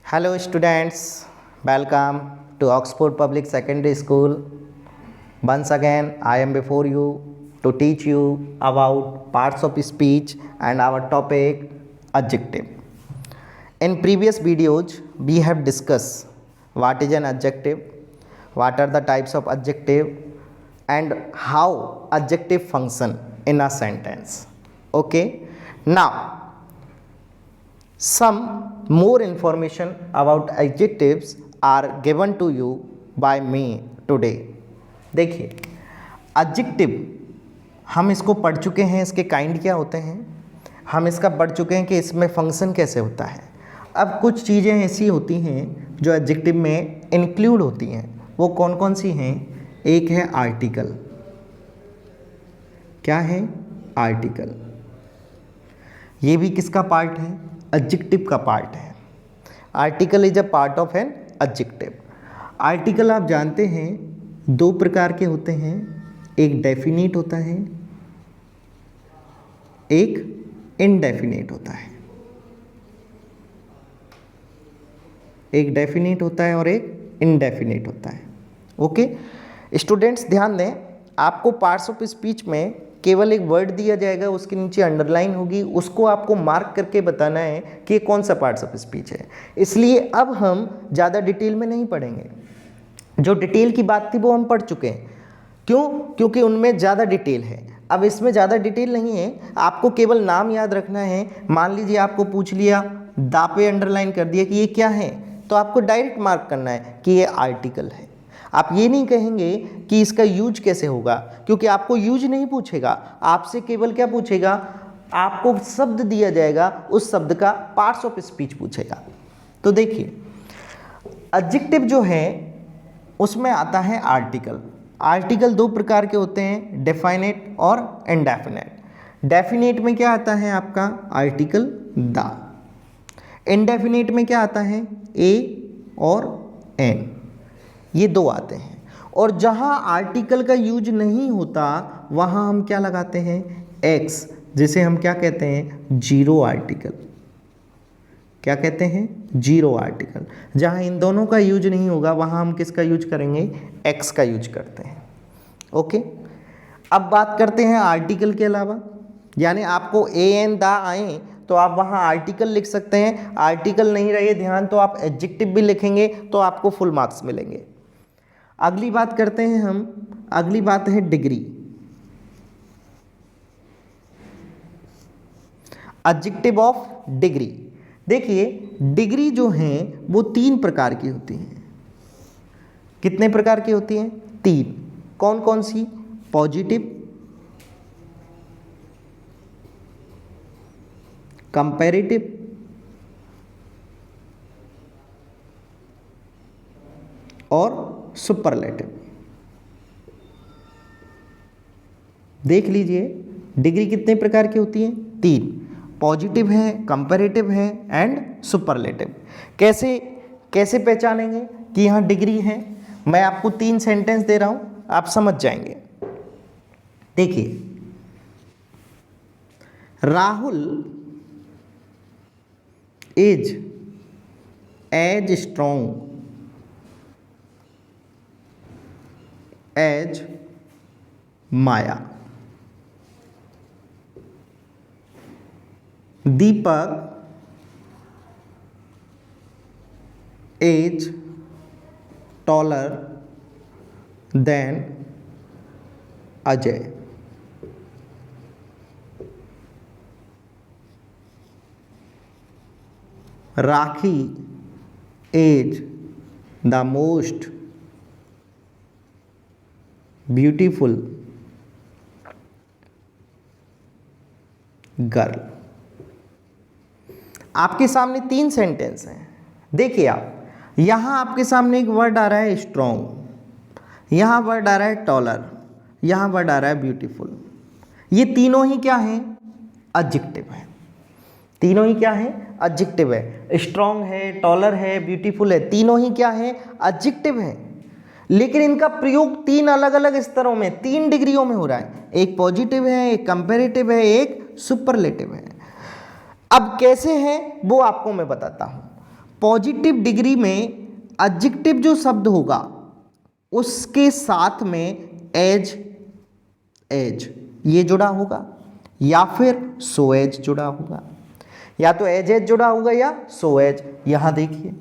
Hello students, welcome to Oxford Public Secondary School. Once again, I am before you to teach you about parts of speech and our topic adjective. In previous videos, we have discussed what is an adjective, what are the types of adjective and how adjective function in a sentence. Okay, now some more information about adjectives are given to you by me today. देखिए adjective हम इसको पढ़ चुके हैं, इसके kind क्या होते हैं, हम इसका पढ़ चुके हैं कि इसमें फंक्शन कैसे होता है। अब कुछ चीज़ें ऐसी होती हैं जो एडजेक्टिव में इंक्लूड होती हैं, वो कौन कौन सी हैं। एक है आर्टिकल। क्या है? आर्टिकल। ये भी किसका पार्ट है? एडजेक्टिव का पार्ट है। Article is a part of an adjective. Article आप जानते हैं दो प्रकार के होते हैं, एक डेफिनिट होता है, एक इनडेफिनिट होता है। एक डेफिनिट होता है और एक इनडेफिनिट होता है। ओके स्टूडेंट्स, ध्यान दें, आपको पार्ट्स ऑफ स्पीच में केवल एक वर्ड दिया जाएगा, उसके नीचे अंडरलाइन होगी, उसको आपको मार्क करके बताना है कि ये कौन सा पार्ट्स ऑफ स्पीच है। इसलिए अब हम ज़्यादा डिटेल में नहीं पढ़ेंगे, जो डिटेल की बात थी वो हम पढ़ चुके हैं। क्यों? क्योंकि उनमें ज़्यादा डिटेल है। अब इसमें ज़्यादा डिटेल नहीं है, आपको केवल नाम याद रखना है। मान लीजिए आपको पूछ लिया, दा पे अंडरलाइन कर दिया कि ये क्या है, तो आपको डायरेक्ट मार्क करना है कि ये आर्टिकल है। आप ये नहीं कहेंगे कि इसका यूज कैसे होगा, क्योंकि आपको यूज नहीं पूछेगा, आपसे केवल क्या पूछेगा, आपको शब्द दिया जाएगा, उस शब्द का पार्ट्स ऑफ स्पीच पूछेगा। तो देखिए एडजेक्टिव जो है उसमें आता है आर्टिकल। आर्टिकल दो प्रकार के होते हैं, डेफिनेट और इनडेफिनेट। डेफिनेट में क्या आता है आपका आर्टिकल द। इनडेफिनेट में क्या आता है ए और एन, ये दो आते हैं। और जहाँ आर्टिकल का यूज नहीं होता वहाँ हम क्या लगाते हैं, एक्स, जिसे हम क्या कहते हैं, जीरो आर्टिकल। क्या कहते हैं? Zero article. जहाँ इन दोनों का यूज नहीं होगा वहाँ हम किसका यूज करेंगे, एक्स का यूज करते हैं। ओके, अब बात करते हैं आर्टिकल के अलावा, यानी आपको ए एन दा आए तो आप वहाँ आर्टिकल लिख सकते हैं। आर्टिकल नहीं रहे ध्यान तो आप एडजेक्टिव भी लिखेंगे तो आपको फुल मार्क्स मिलेंगे। अगली बात करते हैं हम, अगली बात है डिग्री। Adjective of degree. देखिए डिग्री जो है वो तीन प्रकार की होती हैं। कितने प्रकार की होती हैं? तीन। कौन कौन सी? पॉजिटिव, कंपैरेटिव और सुपरलेटिव। देख लीजिए डिग्री कितने प्रकार की होती है? तीन। पॉजिटिव है, कंपैरेटिव है एंड सुपरलेटिव। कैसे कैसे पहचानेंगे कि यहाँ डिग्री है? मैं आपको तीन सेंटेंस दे रहा हूँ, आप समझ जाएंगे। देखिए Rahul is as strong as Maya. Deepak is taller than Ajay. Rakhi is the most beautiful girl. आपके सामने तीन सेंटेंस हैं। देखिए आप, यहां आपके सामने एक वर्ड आ रहा है स्ट्रॉन्ग, यहां वर्ड आ रहा है टॉलर, यहां वर्ड आ रहा है ब्यूटीफुल। ये तीनों ही क्या हैं? एडजेक्टिव है। तीनों ही क्या है? एडजेक्टिव है। स्ट्रॉन्ग है, टॉलर है, ब्यूटीफुल है, तीनों ही क्या है? एडजेक्टिव है। लेकिन इनका प्रयोग तीन अलग अलग स्तरों में, तीन डिग्रियों में हो रहा है। एक पॉजिटिव है, एक कंपैरेटिव है, एक सुपरलेटिव है। अब कैसे है वो आपको मैं बताता हूं। पॉजिटिव डिग्री में एडजेक्टिव जो शब्द होगा उसके साथ में एज ये जुड़ा होगा या फिर सो एज जुड़ा होगा, या तो एज जुड़ा होगा या सो एज। यहां देखिए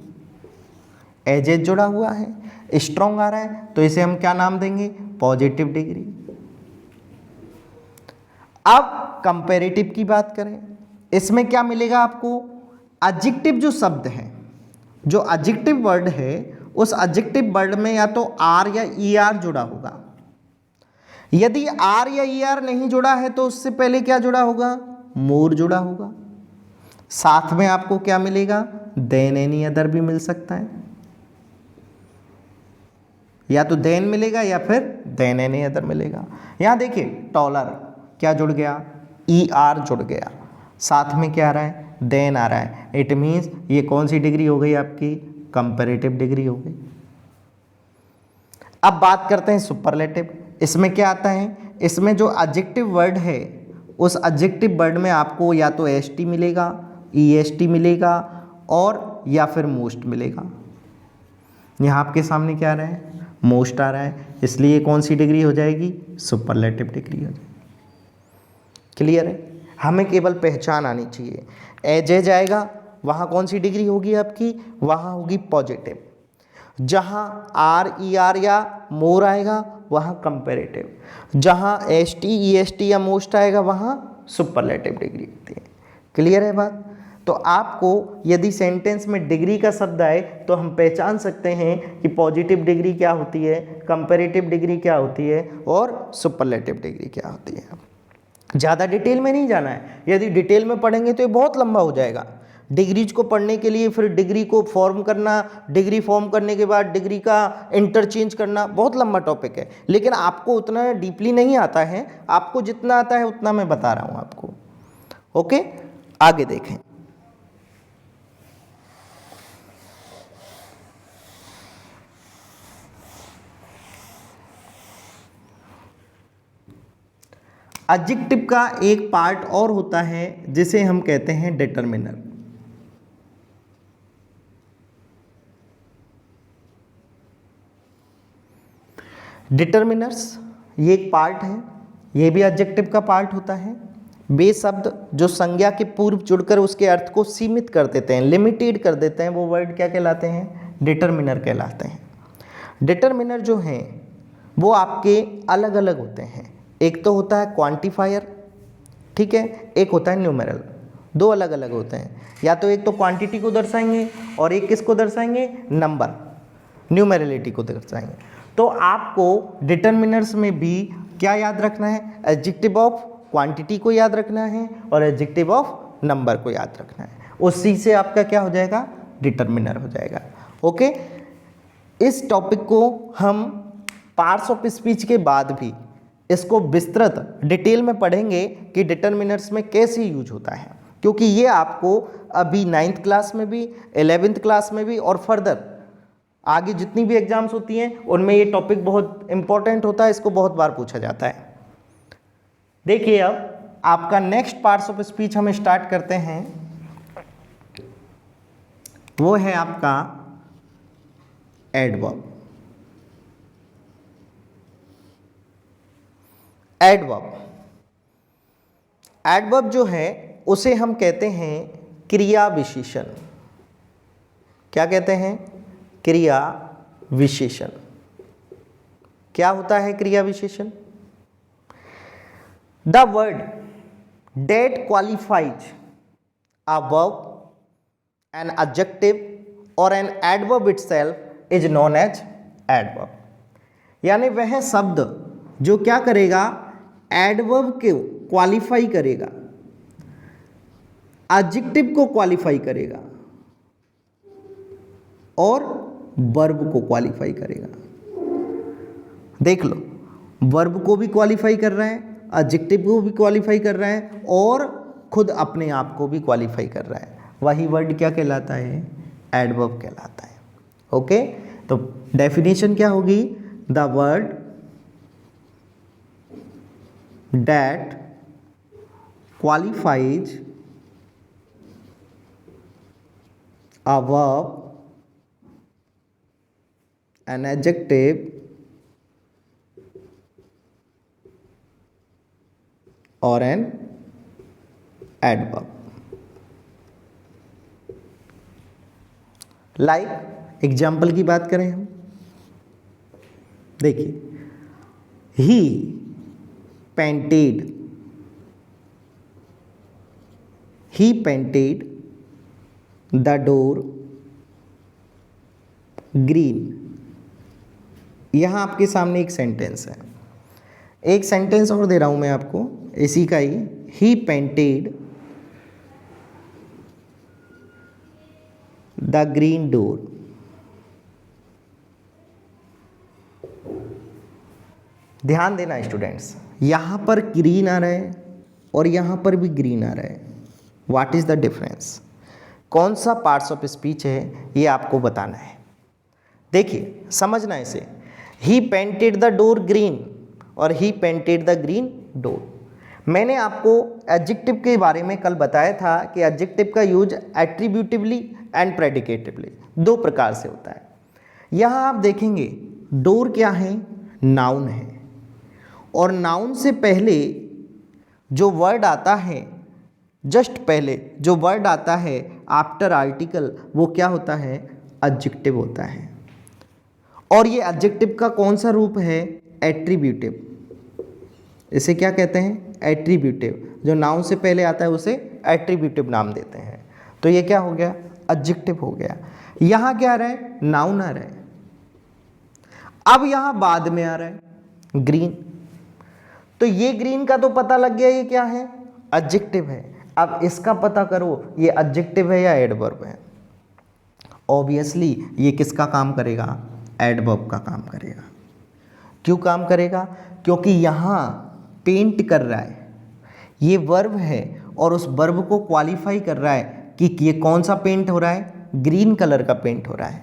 एज जुड़ा हुआ है, स्ट्रॉन्ग आ रहा है, तो इसे हम क्या नाम देंगे? Positive degree. अब कंपैरेटिव की बात करें, इसमें क्या मिलेगा आपको? एडजेक्टिव जो शब्द है, जो एडजेक्टिव वर्ड है, उस एडजेक्टिव वर्ड में या तो आर या ई आर जुड़ा होगा। यदि आर या ई आर नहीं जुड़ा है तो उससे पहले क्या जुड़ा होगा? मोर जुड़ा होगा। साथ में आपको क्या मिलेगा? देन एनी अदर भी मिल सकता है, या तो देन मिलेगा या फिर देन एनी अदर मिलेगा। यहां देखिए टॉलर क्या जुड़ गया? ई आर जुड़ गया, साथ में क्या आ रहा है? देन आ रहा है। इट मीन्स ये कौन सी डिग्री हो गई आपकी? कंपैरेटिव डिग्री हो गई। अब बात करते हैं सुपरलेटिव। इसमें क्या आता है? इसमें जो एडजेक्टिव वर्ड है उस एडजेक्टिव वर्ड में आपको या तो एस टी मिलेगा, ई एस टी मिलेगा, और या फिर मोस्ट मिलेगा। यहाँ आपके सामने क्या आ रहा है? मोस्ट आ रहा है, इसलिए कौन सी डिग्री हो जाएगी? सुपरलेटिव डिग्री हो जाएगी। क्लियर है? हमें केवल पहचान आनी चाहिए। एज आएगा, वहाँ कौन सी डिग्री होगी आपकी? वहाँ होगी पॉजिटिव। जहाँ आर ई आर या मोर आएगा वहाँ कंपैरेटिव। जहाँ S T E S T या मोस्ट आएगा वहाँ सुपरलेटिव डिग्री होती है। क्लियर है बात? तो आपको यदि सेंटेंस में डिग्री का शब्द आए तो हम पहचान सकते हैं कि पॉजिटिव डिग्री क्या होती है, कंपैरेटिव डिग्री क्या होती है, और सुपरलेटिव डिग्री क्या होती है। ज़्यादा डिटेल में नहीं जाना है, यदि डिटेल में पढ़ेंगे तो ये बहुत लंबा हो जाएगा। डिग्रीज को पढ़ने के लिए फिर डिग्री को फॉर्म करना, डिग्री फॉर्म करने के बाद डिग्री का इंटरचेंज करना, बहुत लंबा टॉपिक है। लेकिन आपको उतना डीपली नहीं आता है, आपको जितना आता है उतना मैं बता रहा हूँ आपको। ओके, आगे देखें। एडजेक्टिव का एक पार्ट और होता है जिसे हम कहते हैं डिटरमिनर। डिटरमिनर्स ये एक पार्ट है, ये भी एडजेक्टिव का पार्ट होता है। वे शब्द जो संज्ञा के पूर्व जुड़कर उसके अर्थ को सीमित कर देते हैं, लिमिटेड कर देते हैं, वो वर्ड क्या कहलाते हैं? डिटरमिनर कहलाते हैं। डिटरमिनर जो हैं वो आपके अलग अलग होते हैं। एक तो होता है क्वांटिफायर, ठीक है, एक होता है न्यूमेरल। दो अलग अलग होते हैं, या तो एक तो क्वांटिटी को दर्शाएंगे और एक किसको दर्शाएंगे? नंबर, न्यूमेरलिटी को दर्शाएंगे। तो आपको डिटरमिनर्स में भी क्या याद रखना है? एडजेक्टिव ऑफ क्वांटिटी को याद रखना है और एडजेक्टिव ऑफ नंबर को याद रखना है। उसी से आपका क्या हो जाएगा? डिटरमिनर हो जाएगा। ओके, इस टॉपिक को हम पार्ट्स ऑफ स्पीच के बाद भी इसको विस्तृत डिटेल में पढ़ेंगे कि डिटरमिनर्स में कैसे यूज होता है, क्योंकि ये आपको अभी 9th क्लास में भी, 11th क्लास में भी, और फर्दर आगे जितनी भी एग्जाम्स होती हैं उनमें ये टॉपिक बहुत इंपॉर्टेंट होता है, इसको बहुत बार पूछा जाता है। देखिए अब आपका नेक्स्ट पार्ट्स ऑफ स्पीच हम स्टार्ट करते हैं, वो है आपका एडवर्ब। एडवर्ब जो है उसे हम कहते हैं क्रिया विशेषण। क्या कहते हैं? क्रिया विशेषण। क्या होता है क्रिया विशेषण? The word that qualifies a verb, an adjective और an adverb itself is known as adverb. यानी वह शब्द जो क्या करेगा? एडवर्ब को क्वालिफाई करेगा, एडजेक्टिव को क्वालिफाई करेगा और वर्ब को क्वालिफाई करेगा। देख लो, वर्ब को भी क्वालिफाई कर रहा है, एडजेक्टिव को भी क्वालिफाई कर रहा है और खुद अपने आप को भी क्वालिफाई कर रहा है। वही वर्ड क्या कहलाता है? एडवर्ब कहलाता है। ओके, तो डेफिनेशन क्या होगी? The word that qualifies a verb, an adjective, or an adverb. Like example की बात करें हम, देखिए ही painted, he painted the door green। यहां आपके सामने एक सेंटेंस है, एक सेंटेंस और दे रहा हूं मैं आपको इसी का ही, he painted the green door। ध्यान देना स्टूडेंट्स, यहां पर ग्रीन आ रहा है और यहां पर भी ग्रीन आ रहा है। What is the difference? कौन सा पार्ट्स ऑफ स्पीच है ये आपको बताना है। देखिए समझना इसे, ही पेंटेड द डोर ग्रीन और ही पेंटेड द ग्रीन डोर। मैंने आपको एडजेक्टिव के बारे में कल बताया था कि एडजेक्टिव का यूज एट्रीब्यूटिवली एंड प्रेडिकेटिवली दो प्रकार से होता है। यहाँ आप देखेंगे डोर क्या है, नाउन है, और नाउन से पहले जो वर्ड आता है, जस्ट पहले जो वर्ड आता है आफ्टर आर्टिकल, वो क्या होता है, एडजेक्टिव होता है। और ये एडजेक्टिव का कौन सा रूप है, एट्रीब्यूटिव। इसे क्या कहते हैं, एट्रीब्यूटिव। जो नाउन से पहले आता है उसे एट्रीब्यूटिव नाम देते हैं। तो ये क्या हो गया, एडजेक्टिव हो गया। यहाँ क्या आ रहा है, नाउन आ रहा है। अब यहाँ बाद में आ रहा है ग्रीन, तो ये ग्रीन का तो पता लग गया ये क्या है, एडजेक्टिव है। अब इसका पता करो ये एडजेक्टिव है या एडवर्ब है। ऑब्वियसली ये किसका काम करेगा, एडवर्ब का काम करेगा। क्यों काम करेगा, क्योंकि यहाँ पेंट कर रहा है, ये वर्ब है और उस वर्ब को क्वालिफाई कर रहा है कि ये कौन सा पेंट हो रहा है, ग्रीन कलर का पेंट हो रहा है।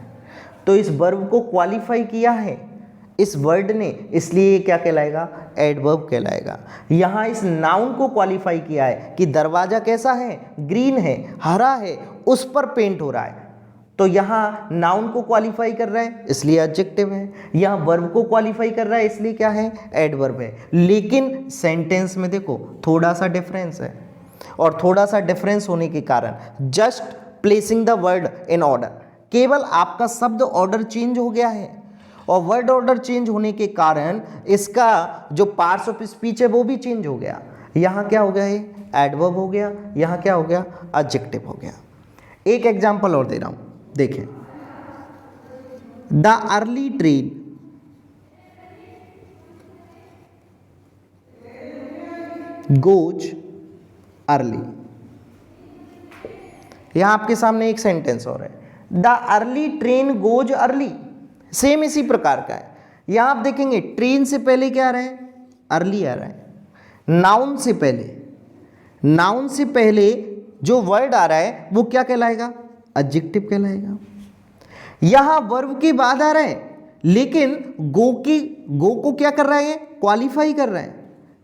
तो इस वर्ब को क्वालिफाई किया है इस वर्ड ने, इसलिए ये क्या कहलाएगा, एडवर्ब कहलाएगा। यहाँ इस नाउन को क्वालिफाई किया है कि दरवाजा कैसा है, ग्रीन है, हरा है, उस पर पेंट हो रहा है। तो यहाँ नाउन को क्वालिफाई कर रहा है इसलिए एडजेक्टिव है, यहाँ वर्ब को क्वालिफाई कर रहा है इसलिए क्या है, एडवर्ब है। लेकिन सेंटेंस में देखो थोड़ा सा डिफरेंस है, और थोड़ा सा डिफरेंस होने के कारण just placing the word in order, केवल आपका शब्द ऑर्डर चेंज हो गया है, और वर्ड ऑर्डर चेंज होने के कारण इसका जो पार्ट्स ऑफ स्पीच है वो भी चेंज हो गया। यहाँ क्या हो गया, ये एडवर्ब हो गया, यहाँ क्या हो गया, एडजेक्टिव हो गया। एक एग्जांपल और दे रहा हूं, देखिए the early train goes early. यहां आपके सामने एक सेंटेंस और है, the early train goes early. Same इसी प्रकार का है। यहां आप देखेंगे ट्रेन से पहले क्या आ रहा है, अर्ली आ रहा है। नाउन से पहले, नाउन से पहले जो वर्ड आ रहा है वो क्या कहलाएगा, एडजेक्टिव कहलाएगा। यहां वर्ब के बाद आ रहा है, लेकिन गो को क्या कर रहा है, क्वालिफाई कर रहा है,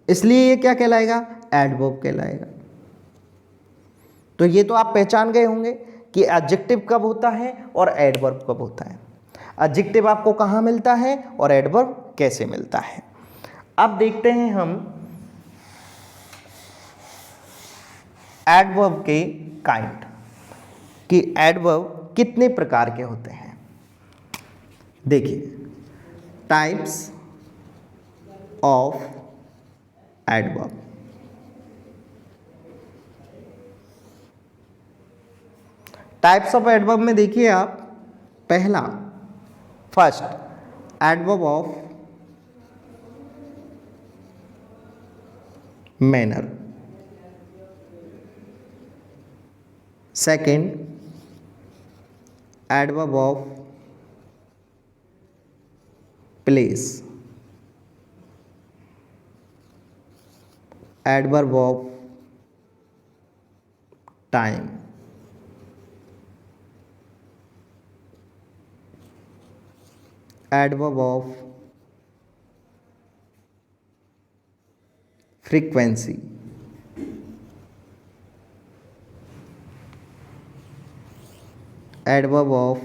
इसलिए ये क्या कहलाएगा, एडवर्ब कहलाएगा। तो ये तो आप पहचान गए होंगे कि एडजेक्टिव कब होता है और एडवर्ब कब होता है। एडजेक्टिव आपको कहाँ मिलता है और एडवर्ब कैसे मिलता है। अब देखते हैं हम एडवर्ब के काइंड, कि एडवर्ब कितने प्रकार के होते हैं। देखिए types of adverb. Types of adverb में देखिए आप, पहला first adverb of manner, second adverb of place, adverb of time, adverb of frequency, adverb of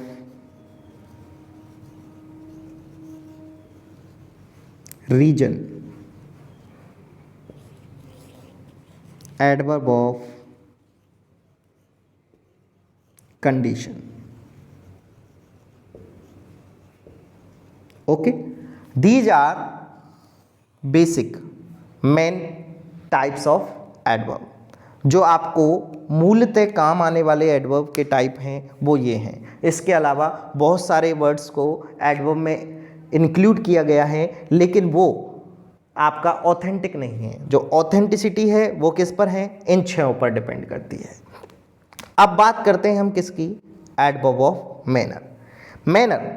region, adverb of condition. Okay, these are basic main types of adverb. जो आपको मूलतः काम आने वाले एडवर्ब के टाइप हैं वो ये हैं। इसके अलावा बहुत सारे वर्ड्स को एडवर्ब में इंक्लूड किया गया है, लेकिन वो आपका ऑथेंटिक नहीं है। जो ऑथेंटिसिटी है वो किस पर है? इन छहों पर डिपेंड करती है। अब बात करते हैं हम किसकी? Adverb of manner. Manner,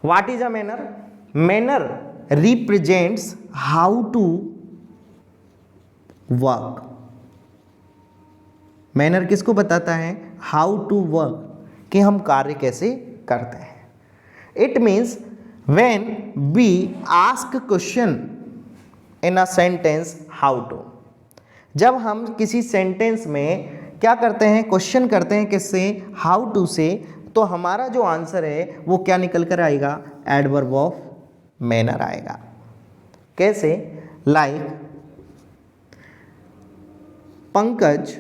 what is a manner? Manner represents how to work. Manner किसको बताता है? हाउ टू वर्क, कि हम कार्य कैसे करते हैं। It means when we ask question in a sentence how to, जब हम किसी सेंटेंस में क्या करते हैं? क्वेश्चन करते हैं किससे? हाउ टू से, तो हमारा जो आंसर है वो क्या निकल कर आएगा? एडवर्ब ऑफ मैनर आएगा। कैसे? Like Pankaj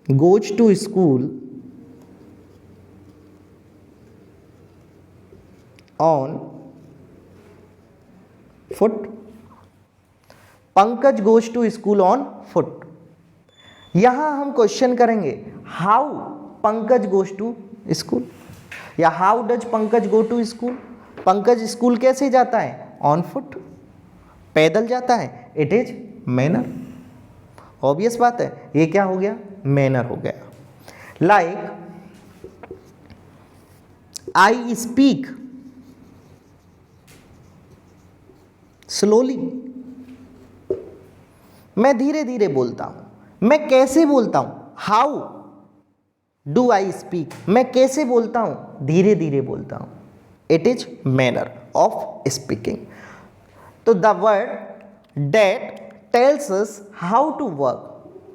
goes to school on foot. Pankaj goes to school on foot। यहां हम क्वेश्चन करेंगे how Pankaj goes to school, या how does Pankaj go to school। Pankaj school कैसे जाता है? ऑन फुट, पैदल जाता है। It is manner. ऑब्वियस बात है, ये क्या हो गया? मैनर हो गया। लाइक आई स्पीक स्लोली, मैं धीरे धीरे बोलता हूं। मैं कैसे बोलता हूं? हाउ डू आई स्पीक, मैं कैसे बोलता हूं? धीरे धीरे बोलता हूं। It is manner of speaking. तो the word that tells us how to work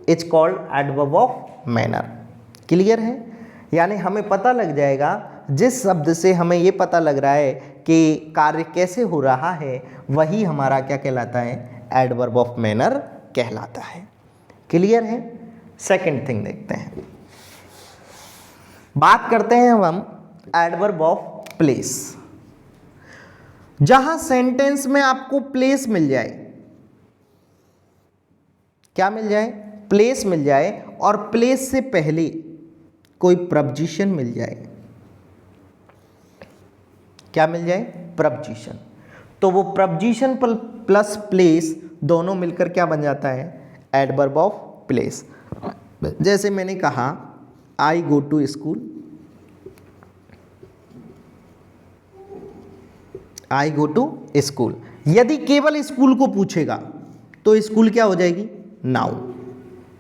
is called adverb of manner. Clear है? यानी हमें पता लग जाएगा, जिस शब्द से हमें ये पता लग रहा है कि कार्य कैसे हो रहा है, वही हमारा क्या कहलाता है? एडवर्ब ऑफ मैनर कहलाता है। क्लियर है? सेकंड थिंग देखते हैं। बात करते हैं हम एडवर्ब ऑफ प्लेस। जहां सेंटेंस में आपको प्लेस मिल जाए, क्या मिल जाए? प्लेस मिल जाए, और प्लेस से पहले कोई प्रपोजिशन मिल जाए। क्या मिल जाए? प्रपोजिशन। तो वो प्रपोजिशन प्लस प्लेस दोनों मिलकर क्या बन जाता है? Adverb of place. जैसे मैंने कहा I go to school, I go to school. यदि केवल स्कूल को पूछेगा तो स्कूल क्या हो जाएगी? नाउन।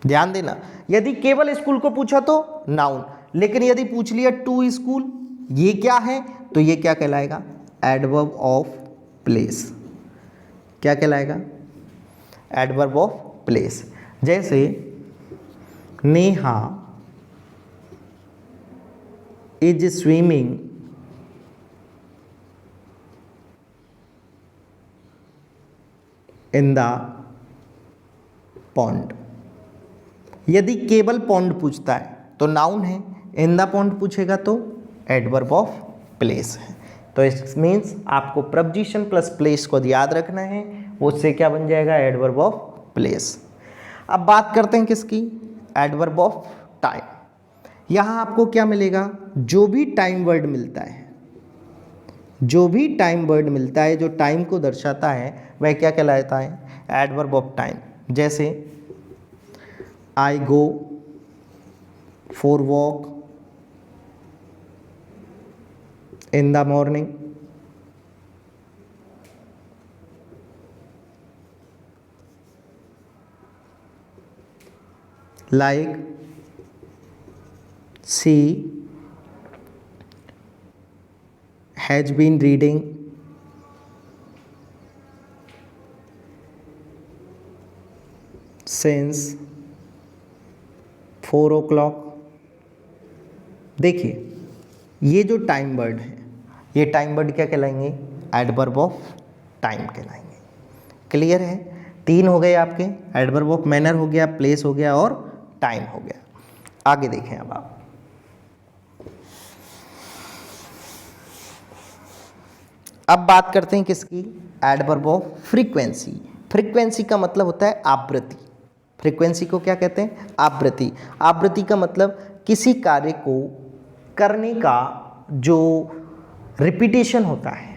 ध्यान देना, यदि केवल स्कूल को पूछा तो नाउन, लेकिन यदि पूछ लिया टू स्कूल, ये क्या है? तो ये क्या कहलाएगा? Adverb of place. क्या कहलाएगा? Adverb of place. जैसे Neha is swimming in the pond. यदि केवल पॉन्ड पूछता है तो नाउन है, इन द पॉन्ड पूछेगा तो एडवर्ब ऑफ प्लेस है। तो इट मीन्स आपको प्रपोजिशन प्लस प्लेस को याद रखना है, उससे क्या बन जाएगा? Adverb of place. अब बात करते हैं किसकी? Adverb of time. यहाँ आपको क्या मिलेगा? जो भी टाइम वर्ड मिलता है, जो भी टाइम वर्ड मिलता है जो टाइम को दर्शाता है, वह क्या कहलाता है? Adverb of time. जैसे I go for walk in the morning, like she has been reading since 4 o'clock। देखिए ये जो टाइम वर्ड है, ये टाइम वर्ड क्या कहलाएंगे? एडवर्ब ऑफ टाइम कहलाएंगे। क्लियर है? 3 हो गए आपके, एडवर्ब ऑफ मैनर हो गया, प्लेस हो गया और टाइम हो गया। आगे देखें अब आप, अब बात करते हैं किसकी? Adverb of frequency. फ्रीक्वेंसी का मतलब होता है आवृत्ति। फ्रीक्वेंसी को क्या कहते हैं? आवृत्ति। आवृत्ति का मतलब किसी कार्य को करने का जो रिपीटेशन होता है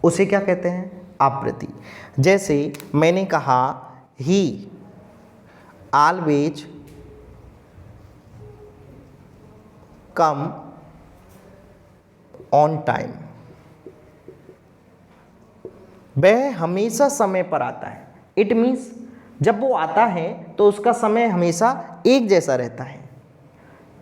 उसे क्या कहते हैं? आवृत्ति। जैसे मैंने कहा ही ऑलवेज कम ऑन टाइम। वह हमेशा समय पर आता है। इट मीन्स जब वो आता है तो उसका समय हमेशा एक जैसा रहता है।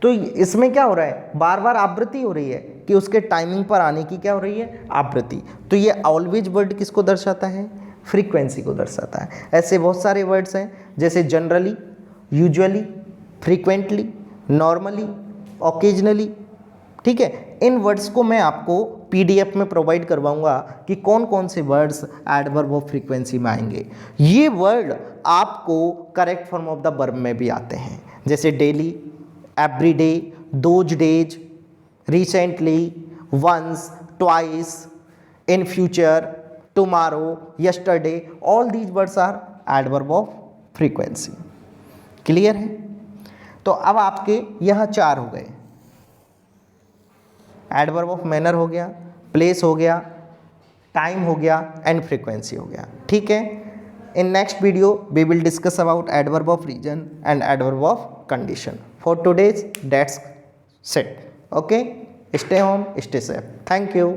तो इसमें क्या हो रहा है? बार बार आवृत्ति हो रही है कि उसके टाइमिंग पर आने की क्या हो रही है? आवृत्ति। तो ये ऑलवेज वर्ड किसको दर्शाता है? फ्रीक्वेंसी को दर्शाता है। ऐसे बहुत सारे वर्ड्स हैं जैसे generally, usually, frequently, normally, occasionally. ठीक है, इन वर्ड्स को मैं आपको पीडीएफ में प्रोवाइड करवाऊंगा कि कौन कौन से वर्ड्स एडवर्ब ऑफ फ्रीक्वेंसी में आएंगे। ये वर्ड आपको correct form of the verb में भी आते हैं, जैसे daily, every day, those days, recently, once, twice, in future, tomorrow, yesterday. All these words are adverb of frequency. Clear है? तो अब आपके यहाँ 4 हो गए। एडवर्ब ऑफ मैनर हो गया, प्लेस हो गया, टाइम हो गया एंड फ्रीक्वेंसी हो गया। ठीक है, in next video we will discuss about adverb of reason and adverb of condition. For today's that's set. Okay, stay home, stay safe. Thank you.